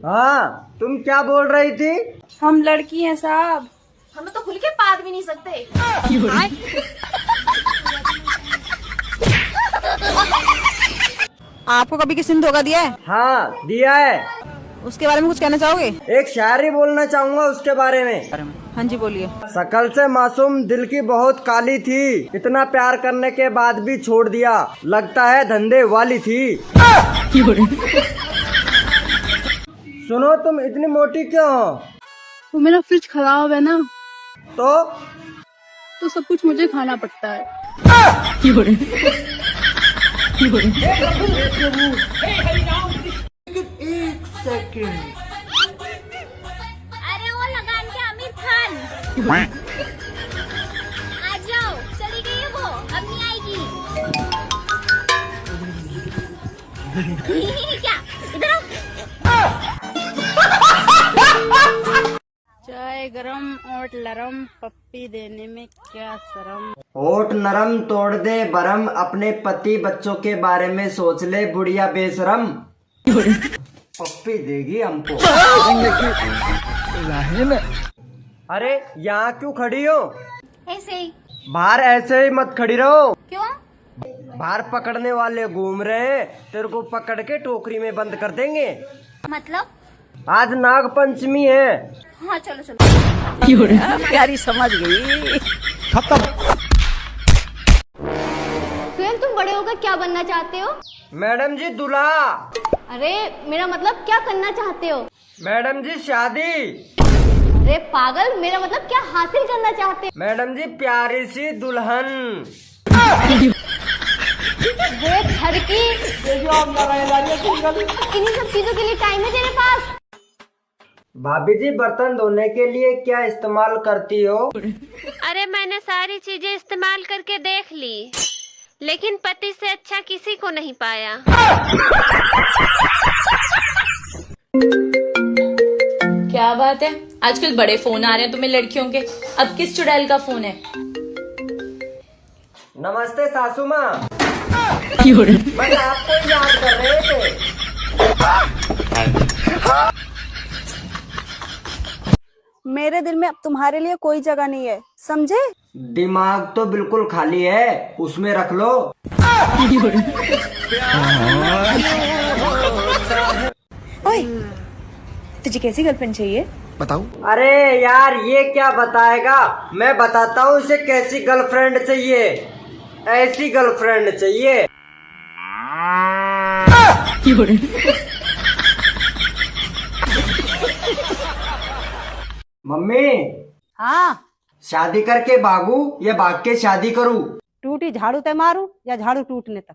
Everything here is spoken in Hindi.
हाँ, तुम क्या बोल रही थी? हम लड़की हैं साहब। हमें तो खुल के पाद भी नहीं सकते। आपको कभी किसी ने धोखा दिया है? हाँ, दिया है। उसके बारे में कुछ कहना चाहोगे? एक शायरी बोलना चाहूंगा उसके बारे में। हाँ जी बोलिए। शकल से मासूम, दिल की बहुत काली थी, इतना प्यार करने के बाद भी छोड़ दिया, लगता है धंधे वाली थी। सुनो, तुम इतनी मोटी क्यों हो? वो मेरा फ्रिज खराब है ना, तो सब कुछ मुझे खाना पड़ता है। एक सेकंड। अरे वो लगान के आमिर खान। आ जाओ, चली गई है वो, अब नहीं आएगी। क्या इधर आओ। चाय गरम और लरम, पप्पी देने में क्या शर्म। होठ नरम तोड़ दे बरम, अपने पति बच्चों के बारे में सोच ले बुढ़िया बेशरम। पप्पी देगी हमको। अरे यहाँ क्यों खड़ी हो? ऐसे ही। बाहर ऐसे ही मत खड़ी रहो। क्यों? बाहर पकड़ने वाले घूम रहे हैं, तेरे को पकड़ के टोकरी में बंद कर देंगे। मतलब? आज नाग पंचमी है। हाँ चलो चलो। प्यारी समझ गई। सुहेल, तुम बड़े होकर क्या बनना चाहते हो? मैडम जी दूल्हा। अरे मेरा मतलब क्या करना चाहते हो? मैडम जी शादी। अरे पागल, मेरा मतलब क्या हासिल करना चाहते हो? मैडम जी प्यारी सी दुल्हन। वे घर की, इन्हीं सब चीजों के लिए टाइम है तेरे पास? भाभी जी, बर्तन धोने के लिए क्या इस्तेमाल करती हो? अरे मैंने सारी चीजें इस्तेमाल करके देख ली, लेकिन पति से अच्छा किसी को नहीं पाया। क्या बात है, आजकल बड़े फोन आ रहे हैं तुम्हें लड़कियों के। अब किस चुड़ैल का फोन है? नमस्ते सासू माँ। बस आपको याद कर रहे थे। मेरे दिल में अब तुम्हारे लिए कोई जगह नहीं है, समझे? दिमाग तो बिल्कुल खाली है, उसमें रख लो। ओए, तुझे कैसी गर्लफ्रेंड चाहिए? अरे यार, ये क्या बताएगा? मैं बताता हूँ इसे कैसी गर्लफ्रेंड चाहिए। ऐसी गर्लफ्रेंड चाहिए। मम्मी, हाँ, शादी करके भागू या भाग के शादी करूँ? टूटी झाड़ू ते मारू या झाड़ू टूटने तक।